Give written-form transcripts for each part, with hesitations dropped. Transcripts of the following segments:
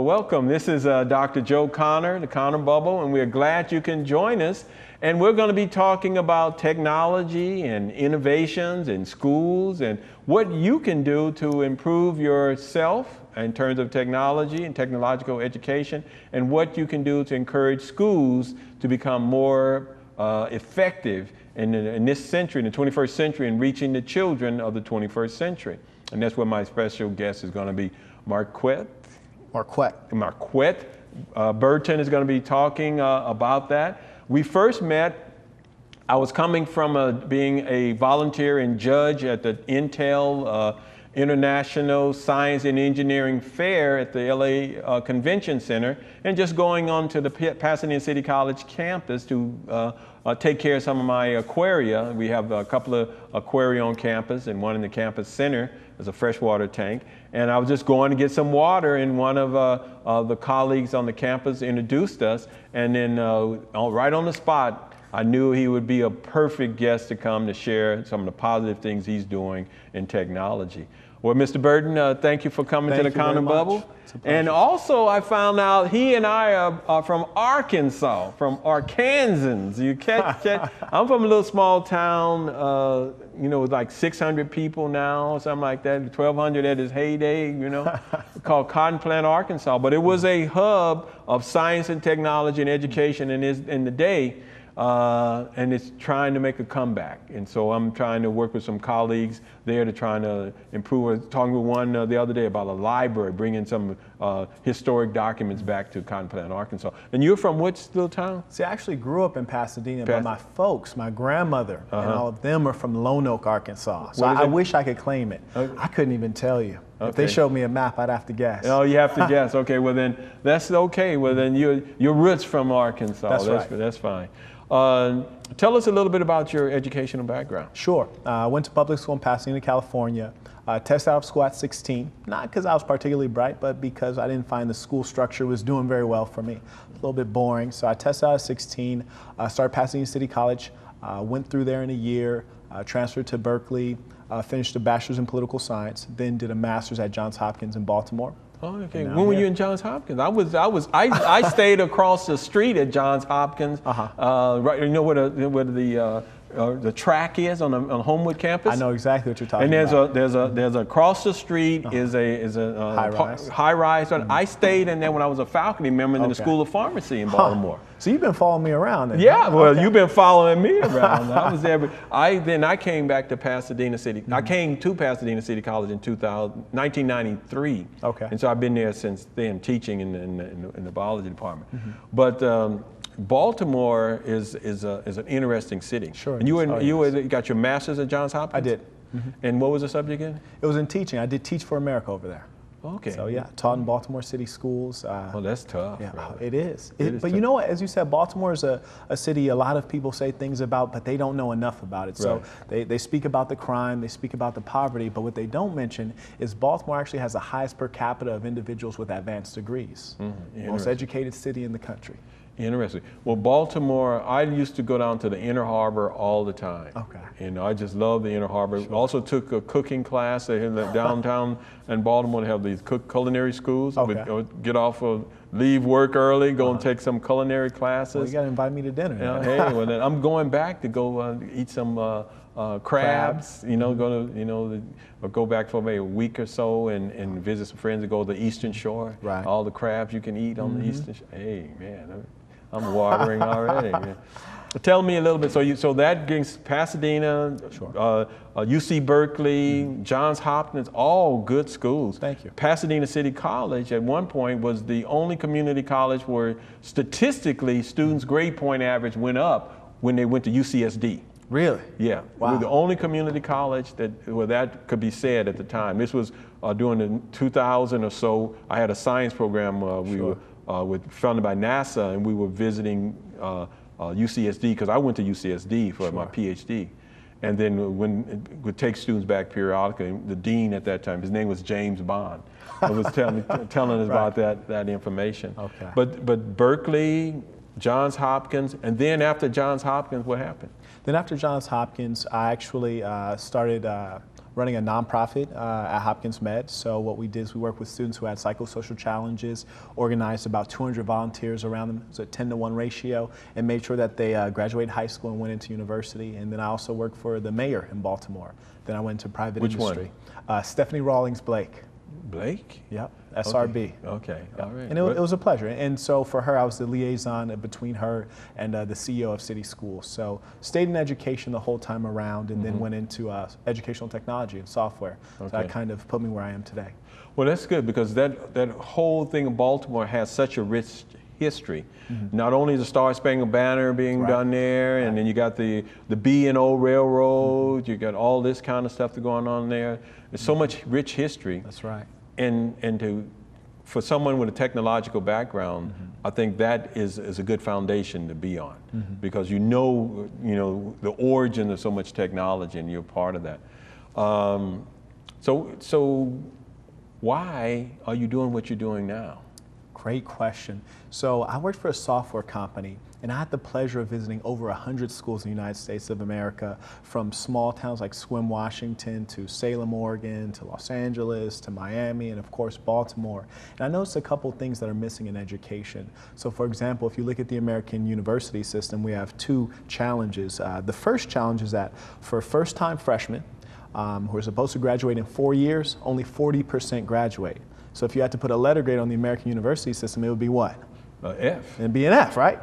welcome. This is Dr. Joe Connor, the Connor Bubble, and we're glad you can join us. And we're going to be talking about technology and innovations in schools and what you can do to improve yourself in terms of technology and technological education, and what you can do to encourage schools to become more effective in this century, in the 21st century, in reaching the children of the 21st century. And that's where my special guest is going to be Marquett Burton is going to be talking about that. We first met, I was coming from being a volunteer and judge at the Intel International Science and Engineering Fair at the LA Convention Center, and just going on to the Pasadena City College campus to take care of some of my aquaria. We have a couple of aquaria on campus, and one in the campus center is a freshwater tank. And I was just going to get some water, and one of the colleagues on the campus introduced us, and then right on the spot, I knew he would be a perfect guest to come to share some of the positive things he's doing in technology. Well, Mr. Burton, thank you for coming to the Connor Bubble. And also, I found out he and I are from Arkansas, from Arkansans. You catch that? I'm from a little small town, you know, with like 600 people now, something like that, 1,200 at its heyday, you know, called Cotton Plant, Arkansas. But it was a hub of science and technology and education in the day. And it's trying to make a comeback. And so I'm trying to work with some colleagues there to try to improve. I was talking with one the other day about a library, bringing some historic documents back to Cotton Plant, Arkansas. And you're from which little town? See, I actually grew up in Pasadena, but my folks, my grandmother, and all of them are from Lone Oak, Arkansas. So I wish I could claim it. Okay. I couldn't even tell you. Okay. If they showed me a map, I'd have to guess. Oh, you have to guess. Okay, well then, that's okay. Well then, your roots from Arkansas. That's right. That's fine. Tell us a little bit about your educational background. Sure. I went to public school in Pasadena, California. Tested out of school at 16, not because I was particularly bright, but because I didn't find the school structure was doing very well for me. A little bit boring. So I tested out at 16, started Pasadena City College, went through there in a year, transferred to Berkeley, finished a bachelor's in political science, then did a master's at Johns Hopkins in Baltimore. Oh, okay. When were you in Johns Hopkins? I stayed across the street at Johns Hopkins. Right, you know where the track is on the Homewood campus? I know exactly what you're talking about. And there's across the street is a high rise. I stayed in there when I was a faculty member in the School of Pharmacy in Baltimore. So you've been following me around then? Yeah, well, you've been following me around. I was there. Then I came back to Pasadena City. I came to Pasadena City College in 1993. Okay. And so I've been there since then, teaching in the biology department. But Baltimore is an interesting city. Sure. And you got your master's at Johns Hopkins? I did. And what was the subject again? It was in teaching. I did Teach for America over there. Okay. So yeah, taught in Baltimore City schools. Well, that's tough. Yeah, really. it is. But you know what? As you said, Baltimore is a city a lot of people say things about, but they don't know enough about it. So they speak about the crime, they speak about the poverty, but what they don't mention is Baltimore actually has the highest per capita of individuals with advanced degrees. Most educated city in the country. Interesting. Well, Baltimore, I used to go down to the Inner Harbor all the time. Okay. And I just love the Inner Harbor. Sure. Also took a cooking class. They have downtown in Baltimore. They have these culinary schools. Okay. Leave work early, go and take some culinary classes. Well, you got to invite me to dinner. Hey, well then I'm going back to go eat some crabs. You know, go back for maybe a week or so and visit some friends and go to the Eastern Shore. Right. All the crabs you can eat on the Eastern Shore. Hey, man. I'm watering already. Yeah. Tell me a little bit. So that gives Pasadena, UC Berkeley, Johns Hopkins, all good schools. Thank you. Pasadena City College at one point was the only community college where statistically students' grade point average went up when they went to UCSD. Really? Yeah. Wow. We were the only community college where that could be said at the time. This was during the 2000 or so. I had a science program. We were funded by NASA, and we were visiting UCSD because I went to UCSD for my PhD. And then would take students back periodically. The dean at that time, his name was James Bond, was telling us about that information. Okay. But Berkeley, Johns Hopkins, and then after Johns Hopkins, what happened? Then after Johns Hopkins, I actually started running a nonprofit at Hopkins Med. So what we did is we worked with students who had psychosocial challenges, organized about 200 volunteers around them. It was a 10-to-1 ratio, and made sure that they graduated high school and went into university. And then I also worked for the mayor in Baltimore. Then I went into private industry. One? Stephanie Rawlings Blake. Blake? Yep, SRB. Okay. All right. And it was a pleasure. And so for her, I was the liaison between her and the CEO of City Schools. So stayed in education the whole time around, and then went into educational technology and software. So that kind of put me where I am today. Well, that's good, because that whole thing in Baltimore has such a rich history. Not only the Star Spangled Banner being done there, and then you got the B&O Railroad, you got all this kind of stuff going on there. There's so much rich history. That's right. And for someone with a technological background, I think that is a good foundation to be on, because you know the origin of so much technology, and you're part of that. So why are you doing what you're doing now? Great question. So I worked for a software company, and I had the pleasure of visiting over 100 schools in the United States of America, from small towns like Sequim, Washington, to Salem, Oregon, to Los Angeles, to Miami, and of course Baltimore. And I noticed a couple things that are missing in education. So for example, if you look at the American university system, we have two challenges. The first challenge is that for first-time freshmen who are supposed to graduate in 4 years, only 40% graduate. So if you had to put a letter grade on the American university system, it would be what? F. It'd be an F, right?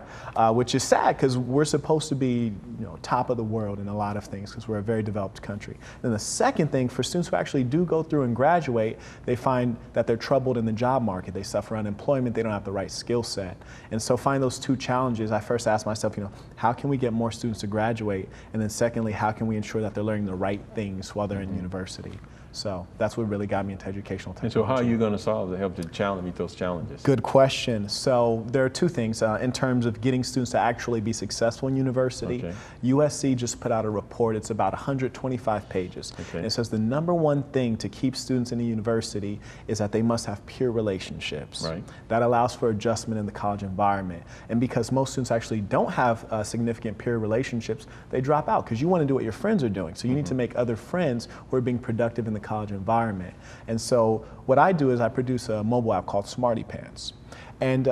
Which is sad, because we're supposed to be top of the world in a lot of things, because we're a very developed country. Then the second thing, for students who actually do go through and graduate, they find that they're troubled in the job market. They suffer unemployment. They don't have the right skill set. And so find those two challenges. I first asked myself, how can we get more students to graduate? And then secondly, how can we ensure that they're learning the right things while they're in university? So that's what really got me into educational technology. And so how are you going to help to meet those challenges? Good question. So there are two things in terms of getting students to actually be successful in university. Okay. USC just put out a report. It's about 125 pages. Okay. And it says the number one thing to keep students in the university is that they must have peer relationships. Right. That allows for adjustment in the college environment. And because most students actually don't have significant peer relationships, they drop out, because you want to do what your friends are doing. So you need to make other friends who are being productive in the college environment. And so what I do is I produce a mobile app called Smarty Pants. And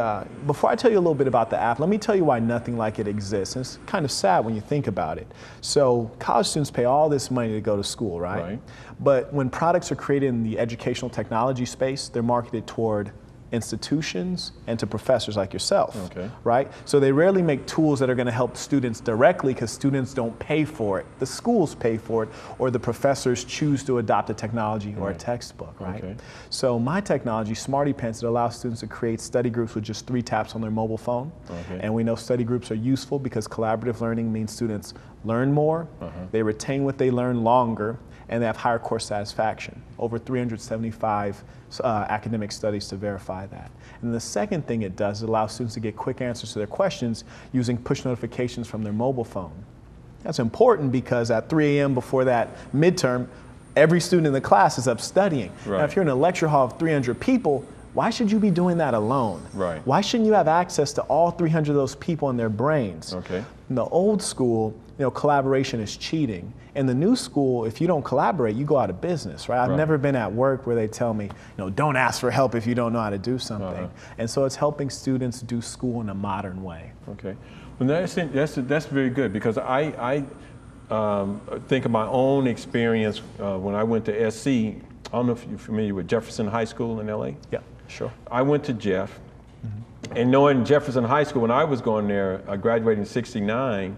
before I tell you a little bit about the app, let me tell you why nothing like it exists. And it's kind of sad when you think about it. So college students pay all this money to go to school, right? But when products are created in the educational technology space, they're marketed toward institutions and to professors like yourself, right? So they rarely make tools that are going to help students directly, because students don't pay for it. The schools pay for it, or the professors choose to adopt a technology or a textbook, right? So my technology, Smarty Pants, it allows students to create study groups with just 3 taps on their mobile phone. And we know study groups are useful because collaborative learning means students learn more, they retain what they learn longer, and they have higher course satisfaction. Over 375 academic studies to verify that. And the second thing it does is allow students to get quick answers to their questions using push notifications from their mobile phone. That's important, because at 3 a.m. before that midterm, every student in the class is up studying. Now, if you're in a lecture hall of 300 people, why should you be doing that alone? Why shouldn't you have access to all 300 of those people in their brains? In the old school, collaboration is cheating. In the new school, if you don't collaborate, you go out of business, right? I've never been at work where they tell me, don't ask for help if you don't know how to do something. And so it's helping students do school in a modern way. Okay. Well, that's very good, because I think of my own experience when I went to SC. I don't know if you're familiar with Jefferson High School in LA. Yeah, sure. I went to Jeff, and knowing Jefferson High School, when I was going there, I graduated in '69,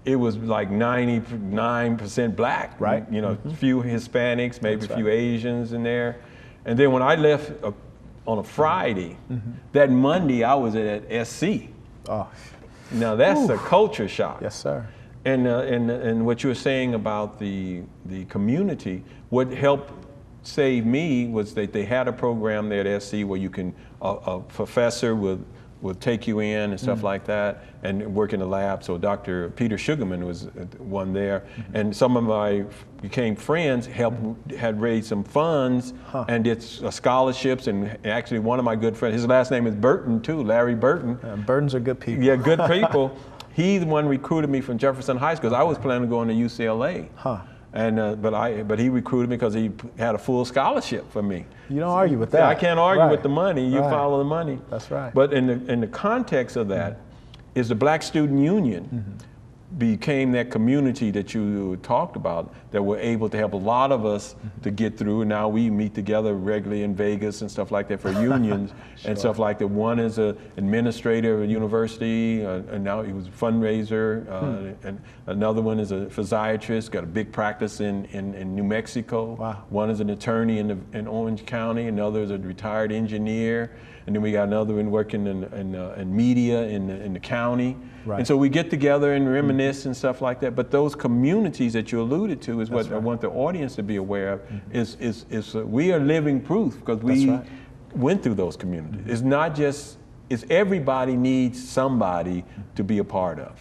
it was like 99% black, right? A few Hispanics, maybe a few Asians in there. And then when I left on a Friday, that Monday I was at SC. Oh. Now that's a culture shock. Yes, sir. And what you were saying about the community, what helped save me was that they had a program there at SC where you can, a professor will take you in and stuff like that, and work in the lab. So Dr. Peter Sugarman was one there, and some of my became friends, had raised some funds and did scholarships, and actually one of my good friends, his last name is Burton too, Larry Burton. Burtons are good people. Yeah, good people. He the one recruited me from Jefferson High School, 'cause I was planning to go into UCLA. But he recruited me because he had a full scholarship for me. You don't argue with that. I can't argue Right. with the money. You Right. follow the money. That's right. But in the context of that, is the Black Student Union became that community that you talked about, that were able to help a lot of us to get through. And now we meet together regularly in Vegas and stuff like that for unions and stuff like that. One is an administrator at a university, and now he was a fundraiser. And another one is a physiatrist, got a big practice in New Mexico. Wow. One is an attorney in Orange County. Another is a retired engineer. And then we got another one working in media in the county. Right. And so we get together and reminisce and stuff like that. But those communities that you alluded to is what I want the audience to be aware of. Is we are living proof because we went through those communities. It's not just, it's everybody needs somebody to be a part of.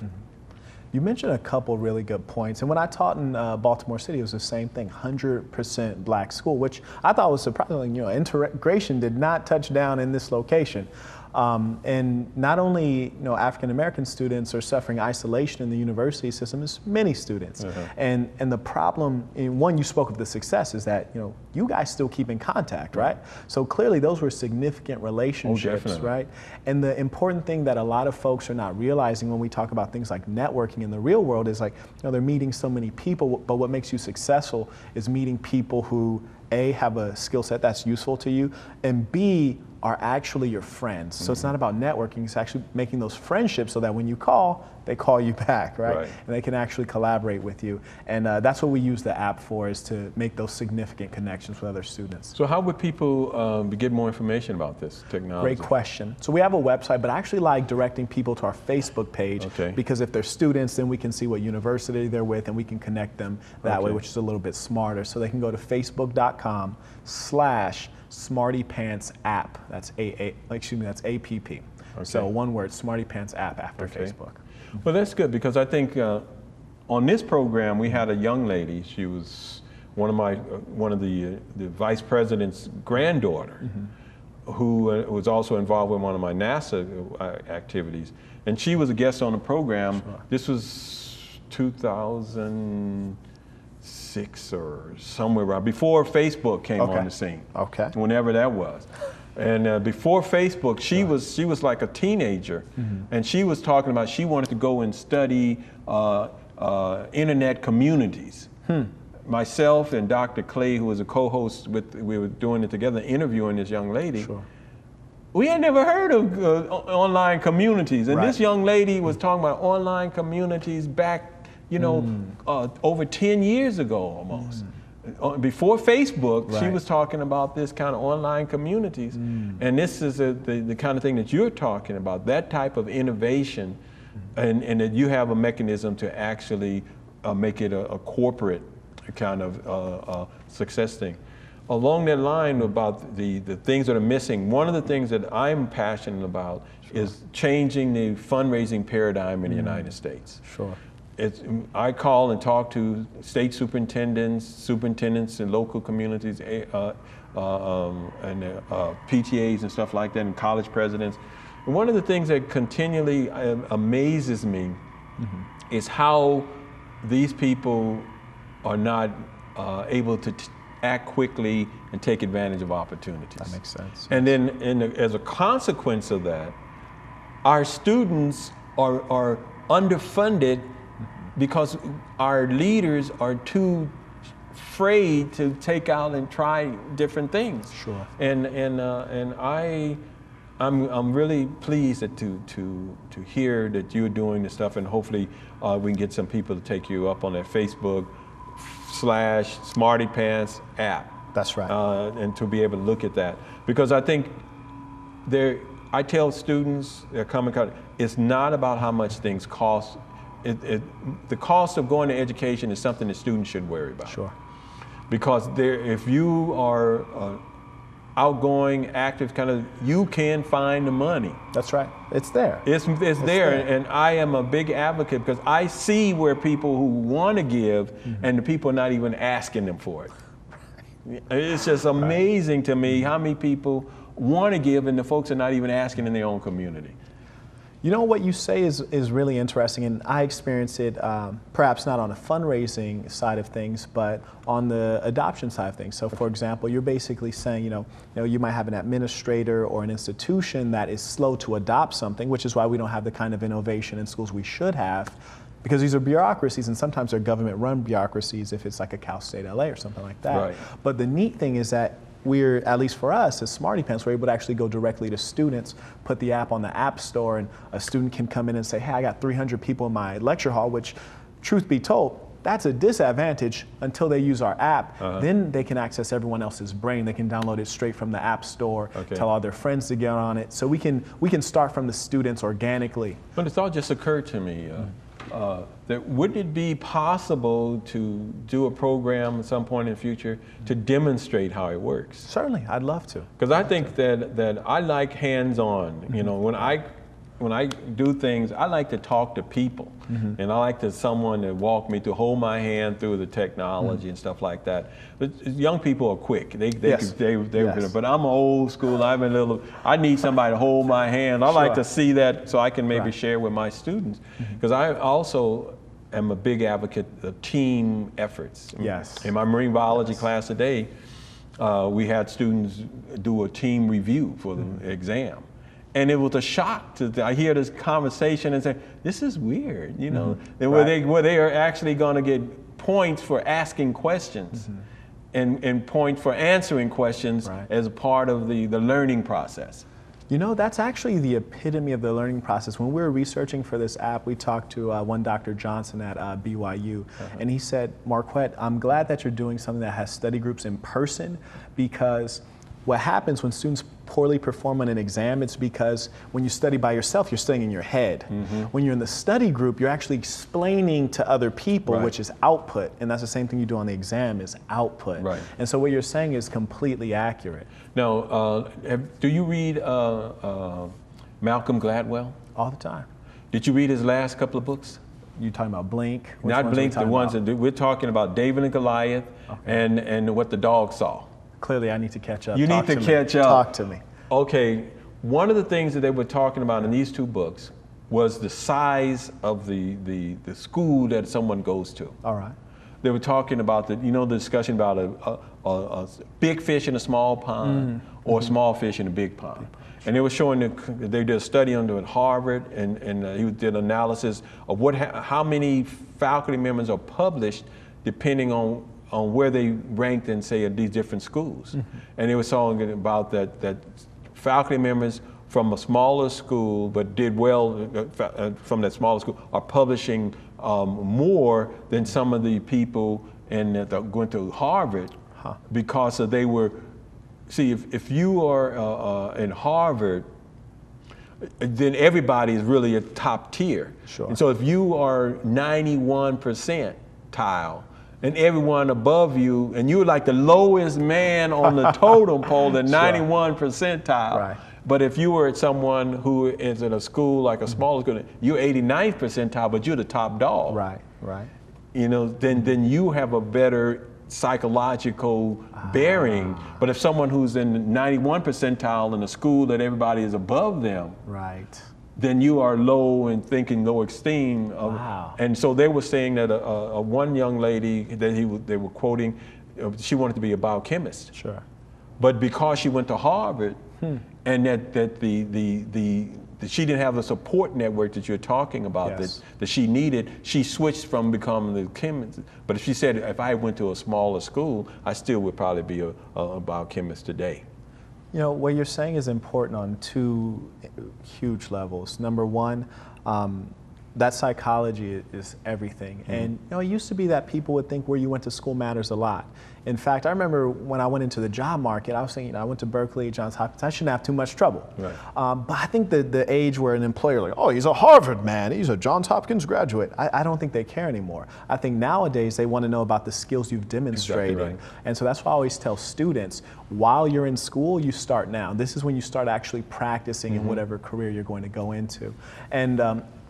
You mentioned a couple really good points. And when I taught in Baltimore City, it was the same thing, 100% black school, which I thought was surprising. Integration did not touch down in this location. And not only African-American students are suffering isolation in the university system, it's many students. And the problem, one, you spoke of the success, is that you guys still keep in contact, right? So clearly those were significant relationships, right? And the important thing that a lot of folks are not realizing when we talk about things like networking in the real world is they're meeting so many people, but what makes you successful is meeting people who A, have a skill set that's useful to you, and B, are actually your friends. So it's not about networking, it's actually making those friendships so that when you call, they call you back, right? And they can actually collaborate with you. And that's what we use the app for, is to make those significant connections with other students. So how would people get more information about this technology? Great question. So we have a website, but I actually like directing people to our Facebook page, because if they're students, then we can see what university they're with and we can connect them that way, which is a little bit smarter. So they can go to facebook.com/SmartyPantsApp. That's that's APP. So one word, Smarty Pants App after Facebook. Well, that's good, because I think on this program we had a young lady. She was one of the vice president's granddaughter, who was also involved with one of my NASA activities, and she was a guest on the program. This was 2006 or somewhere around before Facebook came on the scene. Whenever that was. And before Facebook, she was like a teenager, and she was talking about she wanted to go and study internet communities. Myself and Dr. Clay, who was a co-host we were doing it together, interviewing this young lady. We had never heard of online communities, and this young lady was talking about online communities back, over 10 years ago almost. Before Facebook, she was talking about this kind of online communities. And this is the kind of thing that you're talking about, that type of innovation, and that you have a mechanism to actually make it a corporate kind of success thing. Along that line about the things that are missing, one of the things that I'm passionate about is changing the fundraising paradigm in the United States. I call and talk to state superintendents in local communities, and PTAs and stuff like that, and college presidents. And one of the things that continually amazes me is how these people are not able to act quickly and take advantage of opportunities. That makes sense. And then as a consequence of that, our students are underfunded because our leaders are too afraid to take out and try different things. And I'm really pleased to hear that you're doing this stuff, and hopefully we can get some people to take you up on that Facebook/SmartyPants app. That's right. And to be able to look at that, because I think I tell students that come in, it's not about how much things cost. The cost of going to education is something that students should worry about. Because if you are outgoing, active, you can find the money. That's right. It's there. It's there, and I am a big advocate because I see where people who want to give, and the people are not even asking them for it. It's just amazing to me how many people want to give, and the folks are not even asking in their own community. You know, what you say is really interesting, and I experience it perhaps not on a fundraising side of things, but on the adoption side of things. So, for example, you're basically saying, you might have an administrator or an institution that is slow to adopt something, which is why we don't have the kind of innovation in schools we should have, because these are bureaucracies, and sometimes they're government-run bureaucracies if it's like a Cal State LA or something like that. Right. But the neat thing is that we're, at least for us as Smarty Pants, we're able to actually go directly to students, put the app on the App Store, and a student can come in and say, hey, I got 300 people in my lecture hall, which, truth be told, that's a disadvantage until they use our app. Then they can access everyone else's brain. They can download it straight from the App Store, tell all their friends to get on it. So we can start from the students organically. But it's all just occurred to me. That wouldn't it be possible to do a program at some point in the future to demonstrate how it works? Certainly, I'd love to. Because I think that I like hands-on. You know, when I do things, I like to talk to people, and I like someone to walk me, to hold my hand through the technology and stuff like that. But young people are quick. Yes. But I'm old school. I need somebody to hold my hand. I like to see that so I can maybe share with my students. Because I also am a big advocate of team efforts. Yes. In my marine biology class today, we had students do a team review for the exam. And it was a shock I hear this conversation and say, this is weird, where they are actually going to get points for asking questions and points for answering questions as a part of the learning process. You know, that's actually the epitome of the learning process. When we were researching for this app, we talked to one Dr. Johnson at BYU, and he said, Marquett, I'm glad that you're doing something that has study groups in person, because what happens when students poorly perform on an exam, it's because when you study by yourself, you're studying in your head. When you're in the study group, you're actually explaining to other people, which is output. And that's the same thing you do on the exam, is output. And so what you're saying is completely accurate. Now, do you read Malcolm Gladwell? All the time. Did you read his last couple of books? You talking about Blink? Not Blink, the ones that we're talking about David and Goliath and What the Dog Saw. Clearly, I need to catch up. You need to catch up. Talk to me. Okay, one of the things that they were talking about in these two books was the size of the school that someone goes to. All right. They were talking about the discussion about a big fish in a small pond or a small fish in a big pond. And they were showing they did a study under at Harvard, and he did analysis of how many faculty members are published depending on where they ranked in, say, at these different schools. And they were talking about that faculty members from a smaller school but did well from that smaller school are publishing more than some of the people that went to Harvard because they were, see, if you are in Harvard, then everybody is really a top tier. And so if you are 91 percentile, and everyone above you, and you're like the lowest man on the totem pole, the 91 percentile. But if you were at someone who is at a school like a smaller school, you're 89th percentile, but you're the top dog. Then you have a better psychological bearing. But if someone who's in the 91 percentile in a school that everybody is above them, then you are low and thinking low esteem. And so they were saying that one young lady that they were quoting, she wanted to be a biochemist. But because she went to Harvard, and that she didn't have the support network that you're talking about that she needed, she switched from becoming the chemist. But if she said, if I went to a smaller school, I still would probably be a biochemist today. You know, what you're saying is important on two huge levels. Number one, that psychology is everything. And it used to be that people would think where you went to school matters a lot. In fact, I remember when I went into the job market, I was thinking, I went to Berkeley, Johns Hopkins, I shouldn't have too much trouble. But I think the age where an employer like, oh, he's a Harvard man, he's a Johns Hopkins graduate, I don't think they care anymore. I think nowadays they want to know about the skills you've demonstrated. And so that's why I always tell students, while you're in school, you start now. This is when you start actually practicing in whatever career you're going to go into. And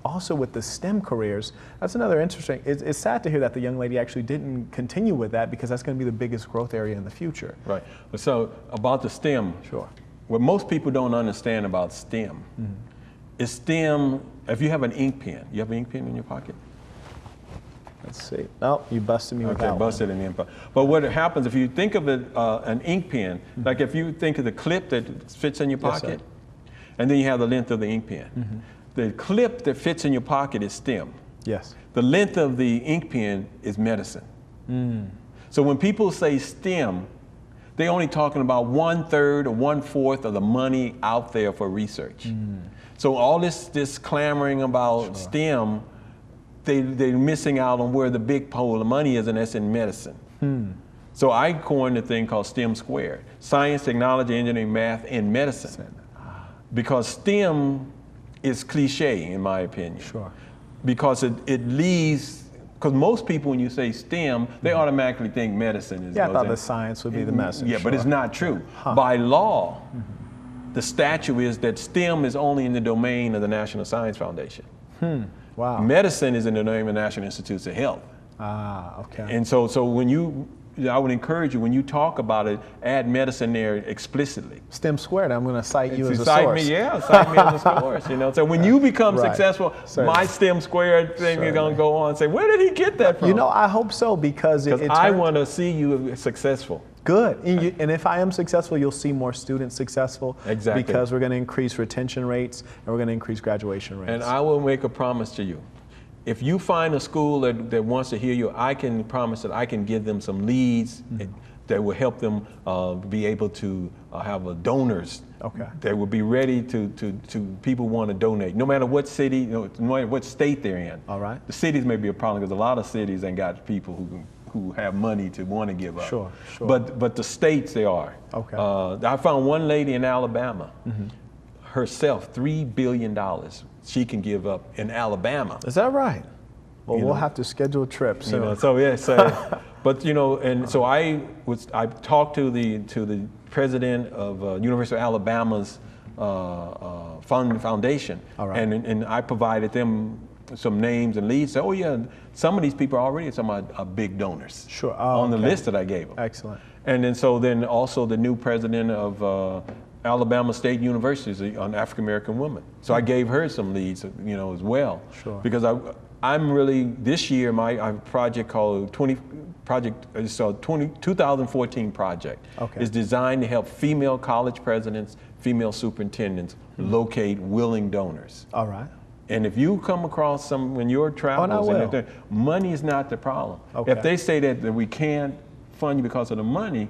also with the STEM careers, that's another interesting, it's sad to hear that the young lady actually didn't continue with that, because that's going to be the biggest growth area in the future. So about the STEM, what most people don't understand about STEM is STEM. If you have an ink pen, you have an ink pen in your pocket? Let's see. Oh, you busted me with that Okay, busted in the ink pen. But what happens if you think of it, an ink pen, like if you think of the clip that fits in your pocket, and then you have the length of the ink pen. The clip that fits in your pocket is STEM. Yes. The length of the ink pen is medicine. So when people say STEM, they're only talking about 1/3 or 1/4 of the money out there for research. So all this clamoring about STEM, they're missing out on where the big pool of money is, and that's in medicine. So I coined a thing called STEM squared: science, technology, engineering, math, and medicine. Because STEM is cliche, in my opinion. Sure. Because it leaves, because most people, when you say STEM, they automatically think medicine is. Yeah, I thought the science would be the message. Yeah, but it's not true. By law, the statute is that STEM is only in the domain of the National Science Foundation. Wow. Medicine is in the domain of the National Institutes of Health. Okay. And so when I would encourage you, when you talk about it, add medicine there explicitly. STEM squared, I'm going to cite you as a cite source. Me, yeah, cite me as a source. You know, so when you become successful, my STEM squared thing is going to go on and say, where did he get that from? You know, I hope so, because I want to see you successful. Good. And if I am successful, you'll see more students successful. Exactly. Because we're going to increase retention rates and we're going to increase graduation rates. And I will make a promise to you. If you find a school that wants to hear you, I can promise that I can give them some leads that will help them be able to have donors that will be ready to people want to donate, no matter what city, no matter what state they're in. All right. The cities may be a problem because a lot of cities ain't got people who have money to want to give up. Sure. But the states, they are. Okay. I found one lady in Alabama, herself, $3 billion she can give up in Alabama. Is that right? Well, we'll have to schedule a trip soon. You know, so yes, but you know, and so I talked to the president of University of Alabama's foundation, and I provided them some names and leads. So, oh yeah, some of these people are already some are big donors. Sure. On the list that I gave them. Excellent. And then also the new president of Alabama State University is an African American woman. So I gave her some leads, you know, as well. Sure. Because I'm really, this year, my project called 2014 project is designed to help female college presidents, female superintendents locate willing donors. All right. And if you come across some, when you're traveling, money is not the problem. Okay. If they say that we can't fund you because of the money,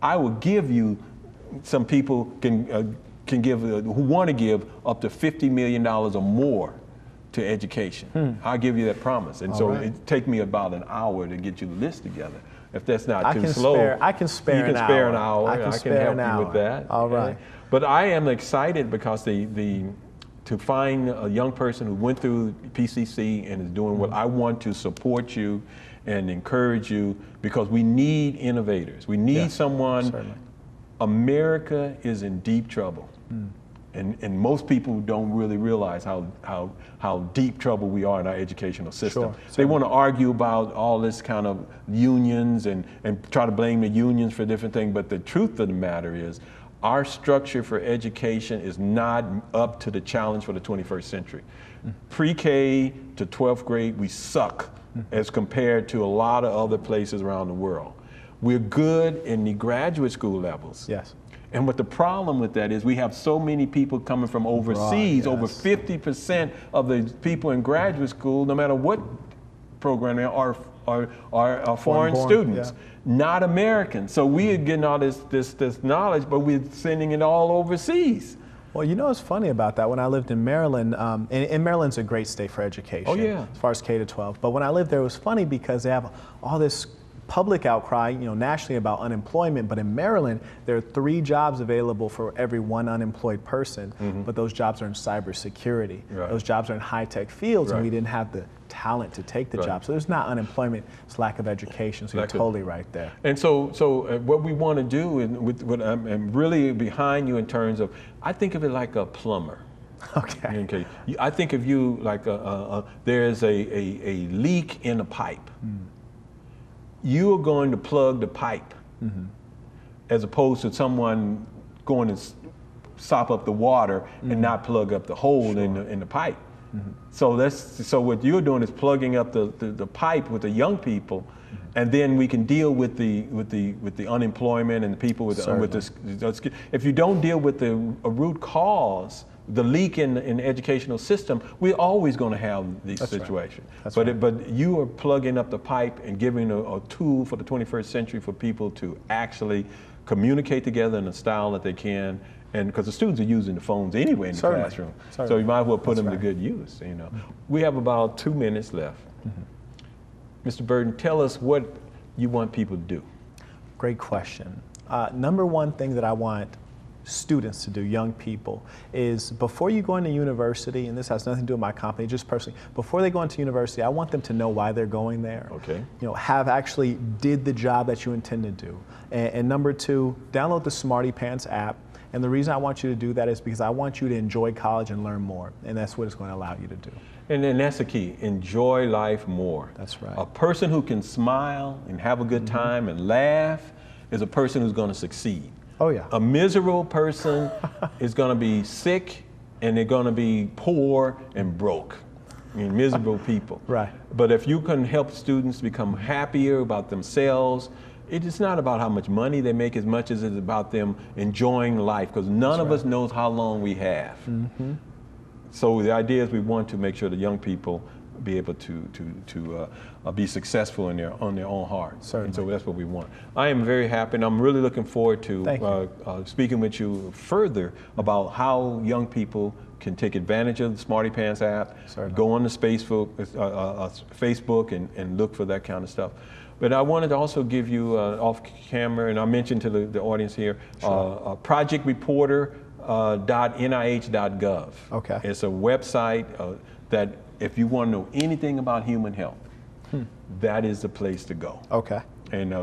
I will give you, some people can give, who want to give up to $50 million or more to education. I'll give you that promise. And so it take me about an hour to get you the list together. If that's not too slow. I can spare an hour. You can spare an hour. I can help you with that. All right. But I am excited because to find a young person who went through PCC and is doing what I want to support you and encourage you, because we need innovators. We need someone. Certainly. America is in deep trouble. And most people don't really realize how deep trouble we are in our educational system. They want to argue about all this kind of unions and try to blame the unions for different things, but the truth of the matter is our structure for education is not up to the challenge for the 21st century. Pre-K to 12th grade, we suck as compared to a lot of other places around the world. We're good in the graduate school levels. Yes. And what the problem with that is we have so many people coming from overseas. Over 50% of the people in graduate school, no matter what program they are foreign students, not Americans. So we are getting all this knowledge, but we're sending it all overseas. Well, you know what's funny about that? When I lived in Maryland, and Maryland's a great state for education, as far as K to 12. But when I lived there, it was funny because they have all this public outcry, you know, nationally about unemployment, but in Maryland, there are 3 jobs available for every 1 unemployed person, but those jobs are in cybersecurity. Those jobs are in high-tech fields, and we didn't have the talent to take the job. So there's not unemployment, it's lack of education, so you're totally right there. And so what we want to do, and what I'm really behind you in terms of, I think of it like a plumber. Okay. I think of you like there's a leak in a pipe. You are going to plug the pipe, as opposed to someone going and sop up the water and not plug up the hole in the pipe. So what you're doing is plugging up the pipe with the young people, and then we can deal with the unemployment and the people with the, if you don't deal with the root cause, the leak in the educational system, we're always going to have these situations. But you are plugging up the pipe and giving a tool for the 21st century for people to actually communicate together in a style that they can. And because the students are using the phones anyway in the classroom, so you might as well put them to good use. You know, we have about 2 minutes left. Mr. Burton, tell us what you want people to do. Great question. Number one thing that I want students to do, young people, is before you go into university, and this has nothing to do with my company, just personally, before they go into university, I want them to know why they're going there. Okay. You know, have actually did the job that you intend to do. And number two, download the Smarty Pants app. And the reason I want you to do that is because I want you to enjoy college and learn more. And that's what it's going to allow you to do. And then that's the key, enjoy life more. That's right. A person who can smile and have a good time and laugh is a person who's going to succeed. Oh yeah. A miserable person is going to be sick, and they're going to be poor and broke. I mean, miserable people. Right. But if you can help students become happier about themselves, it is not about how much money they make as much as it's about them enjoying life, because none of us knows how long we have. So the idea is we want to make sure the young people be able to be successful on their own heart. Certainly. And so that's what we want. I am very happy, and I'm really looking forward to speaking with you further about how young people can take advantage of the Smarty Pants app, go on the Facebook and look for that kind of stuff. But I wanted to also give you off camera, and I mentioned to the audience here, projectreporter.nih.gov. Okay. It's a website that if you want to know anything about human health, that is the place to go. Okay. And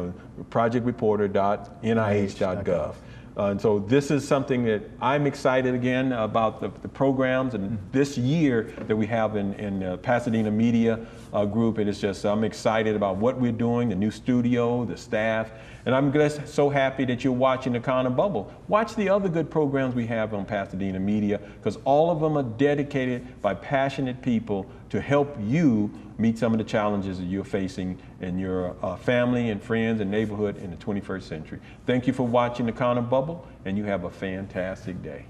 projectreporter.nih.gov. And so this is something that I'm excited again about the programs and this year that we have in Pasadena Media Group. It is just, I'm excited about what we're doing, the new studio, the staff, and I'm just so happy that you're watching the Kind of Bubble. Watch the other good programs we have on Pasadena Media, because all of them are dedicated by passionate people to help you meet some of the challenges that you're facing in your family and friends and neighborhood in the 21st century. Thank you for watching the Kind of Bubble, and you have a fantastic day.